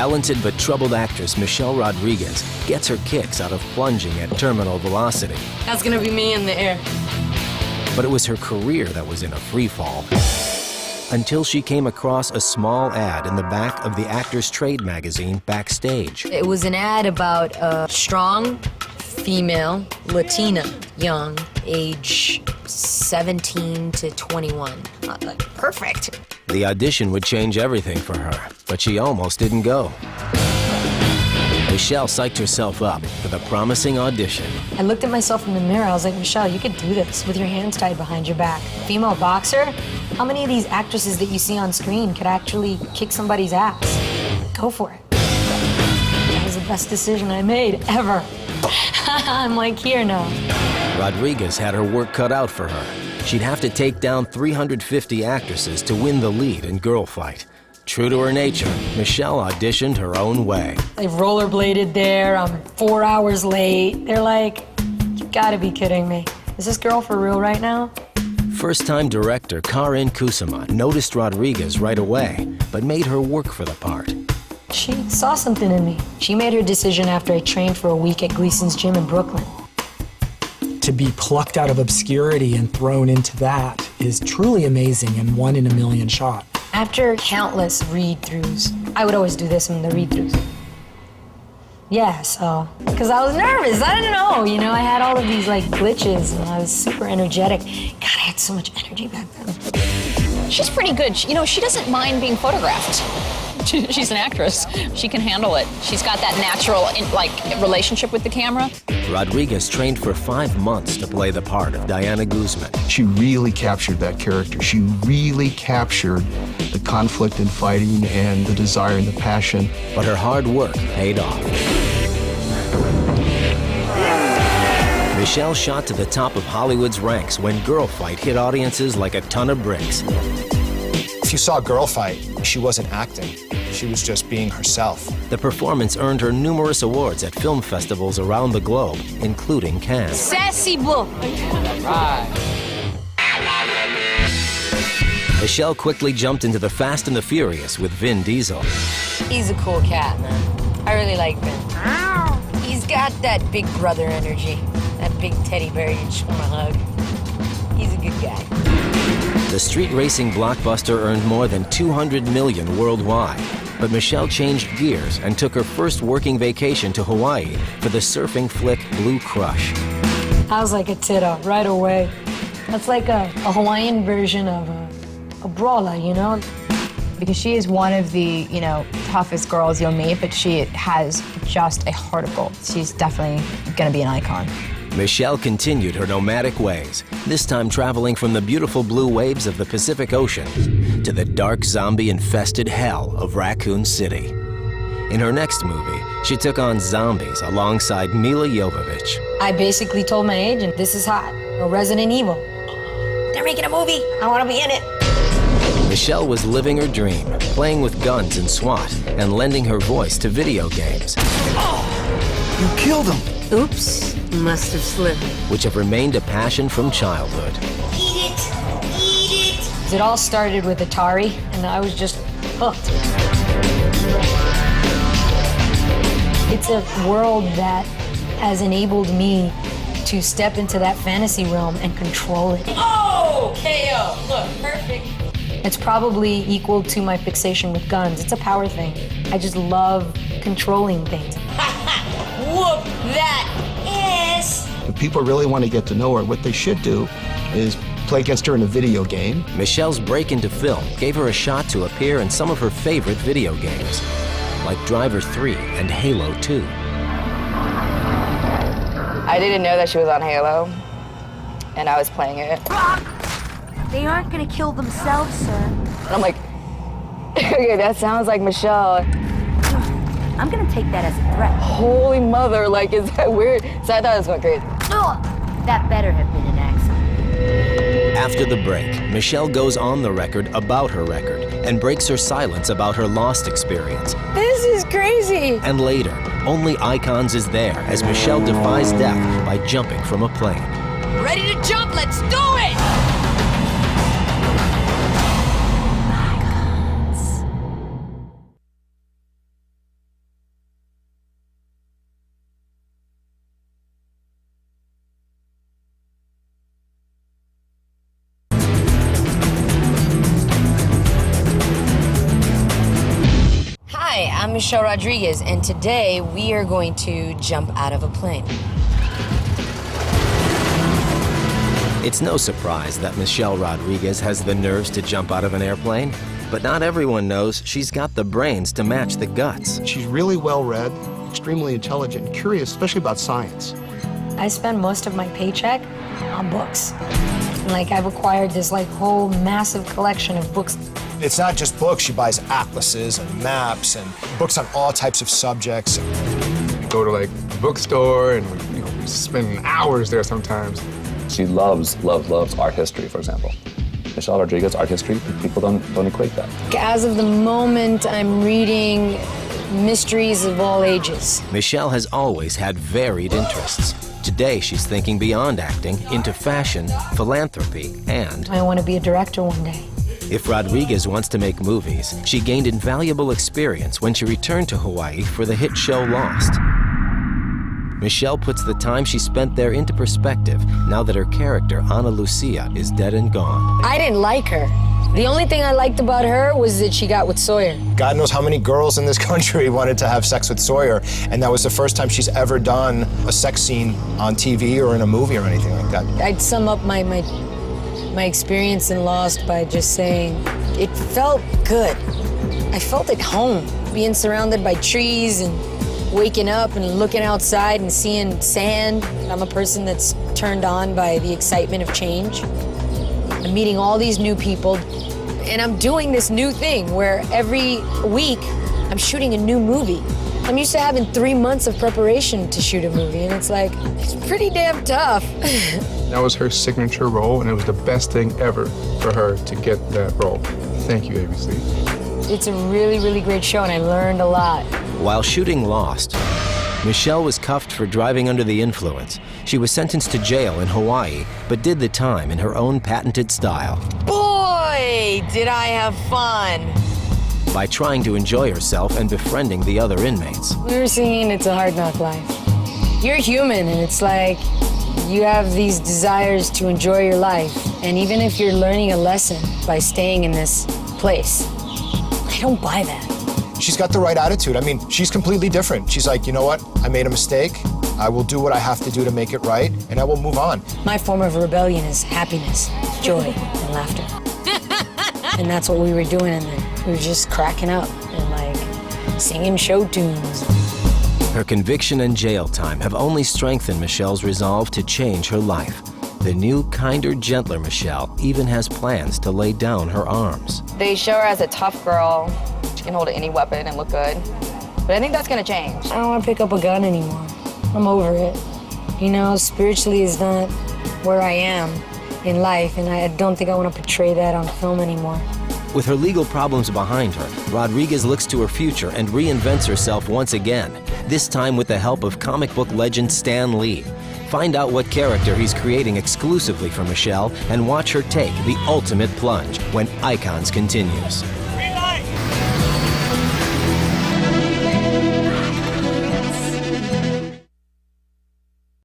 Talented but troubled actress Michelle Rodriguez gets her kicks out of plunging at terminal velocity. That's gonna be me in the air. But it was her career that was in a free fall. Until she came across a small ad in the back of the Actors Trade magazine, Backstage. It was an ad about a strong female, Latina, young, age 17 to 21. Like, perfect. The audition would change everything for her, but she almost didn't go. Michelle psyched herself up for the promising audition. I looked at myself in the mirror. I was like, Michelle, you could do this with your hands tied behind your back. Female boxer? How many of these actresses that you see on screen could actually kick somebody's ass? Go for it. That was the best decision I made ever. I'm like here now. Rodriguez had her work cut out for her. She'd have to take down 350 actresses to win the lead in Girl Fight. True to her nature, Michelle auditioned her own way. I rollerbladed there. I'm 4 hours late. They're like, you gotta be kidding me. Is this girl for real right now? First-time director Karin Kusama noticed Rodriguez right away, but made her work for the part. She saw something in me. She made her decision after I trained for a week at Gleason's gym in Brooklyn. To be plucked out of obscurity and thrown into that is truly amazing and one in a million shot. After countless read-throughs, I would always do this in the read-throughs. Yeah, so, because I was nervous, I didn't know, I had all of these like glitches and I was super energetic. God, I had so much energy back then. She's pretty good. She doesn't mind being photographed. She's an actress. She can handle it. She's got that natural, relationship with the camera. Rodriguez trained for 5 months to play the part of Diana Guzman. She really captured that character. She really captured the conflict and fighting and the desire and the passion. But her hard work paid off. Michelle shot to the top of Hollywood's ranks when Girl Fight hit audiences like a ton of bricks. If you saw Girl Fight, she wasn't acting. She was just being herself. The performance earned her numerous awards at film festivals around the globe, including Cannes. Sassy book. Right. Michelle quickly jumped into the Fast and the Furious with Vin Diesel. He's a cool cat, man. I really like Vin. He's got that big brother energy. That big teddy bear you just want to hug. He's a good guy. The street racing blockbuster earned more than $200 million worldwide. But Michelle changed gears and took her first working vacation to Hawaii for the surfing flick Blue Crush. I was like a titto right away. That's like a Hawaiian version of a brawler, Because she is one of the, toughest girls you'll meet, but she has just a heart of gold. She's definitely gonna be an icon. Michelle continued her nomadic ways, this time traveling from the beautiful blue waves of the Pacific Ocean to the dark zombie-infested hell of Raccoon City. In her next movie, she took on zombies alongside Milla Jovovich. I basically told my agent, this is hot. Resident Evil. They're making a movie. I want to be in it. Michelle was living her dream, playing with guns and SWAT, and lending her voice to video games. You killed him! Oops, must have slipped. Which have remained a passion from childhood. Eat it, eat it. It all started with Atari, and I was just hooked. It's a world that has enabled me to step into that fantasy realm and control it. Oh, KO, look, perfect. It's probably equal to my fixation with guns. It's a power thing. I just love controlling things. Whoop that ass! If people really want to get to know her, what they should do is play against her in a video game. Michelle's break into film gave her a shot to appear in some of her favorite video games, like Driver 3 and Halo 2. I didn't know that she was on Halo, and I was playing it. They aren't gonna kill themselves, sir. And I'm like, okay, that sounds like Michelle. I'm gonna take that as a threat. Holy mother, is that weird? So I thought it was going crazy. That better have been an accident. After the break, Michelle goes on the record about her record and breaks her silence about her Lost experience. This is crazy. And later, Only Icons is there as Michelle defies death by jumping from a plane. Ready to jump? Let's do it! I'm Michelle Rodriguez, and today we are going to jump out of a plane. It's no surprise that Michelle Rodriguez has the nerves to jump out of an airplane, but not everyone knows she's got the brains to match the guts. She's really well-read, extremely intelligent, and curious, especially about science. I spend most of my paycheck on books. Like, I've acquired this whole massive collection of books. It's not just books. She buys atlases and maps and books on all types of subjects. We go to a bookstore and we spend hours there sometimes. She loves art history, for example. Michelle Rodriguez, art history, people don't equate that. As of the moment, I'm reading mysteries of all ages. Michelle has always had varied interests. Today, she's thinking beyond acting into fashion, philanthropy, and I want to be a director one day. if Rodriguez wants to make movies, she gained invaluable experience when she returned to Hawaii for the hit show Lost. Michelle puts the time she spent there into perspective now that her character, Ana Lucia, is dead and gone. I didn't like her. The only thing I liked about her was that she got with Sawyer. God knows how many girls in this country wanted to have sex with Sawyer, and that was the first time she's ever done a sex scene on TV or in a movie or anything like that. I'd sum up my experience in Lost by just saying it felt good. I felt at home, being surrounded by trees and waking up and looking outside and seeing sand. I'm a person that's turned on by the excitement of change. I'm meeting all these new people, and I'm doing this new thing where every week I'm shooting a new movie. I'm used to having 3 months of preparation to shoot a movie, and it's pretty damn tough. That was her signature role, and it was the best thing ever for her to get that role. Thank you, ABC. It's a really, really great show, and I learned a lot. While shooting Lost, Michelle was cuffed for driving under the influence. She was sentenced to jail in Hawaii, but did the time in her own patented style. Boy, did I have fun. By trying to enjoy herself and befriending the other inmates. We were singing It's a Hard Knock Life. You're human, and it's like you have these desires to enjoy your life. And even if you're learning a lesson by staying in this place, I don't buy that. She's got the right attitude. I mean, she's completely different. She's like, you know what? I made a mistake. I will do what I have to do to make it right, and I will move on. My form of rebellion is happiness, joy, and laughter. And that's what we were doing in there. We were just cracking up and singing show tunes. Her conviction and jail time have only strengthened Michelle's resolve to change her life. The new, kinder, gentler Michelle even has plans to lay down her arms. They show her as a tough girl. She can hold any weapon and look good. But I think that's gonna change. I don't want to pick up a gun anymore. I'm over it. You know, spiritually is not where I am in life, and I don't think I want to portray that on film anymore. With her legal problems behind her, Rodriguez looks to her future and reinvents herself once again, this time with the help of comic book legend Stan Lee. Find out what character he's creating exclusively for Michelle and watch her take the ultimate plunge when Icons continues.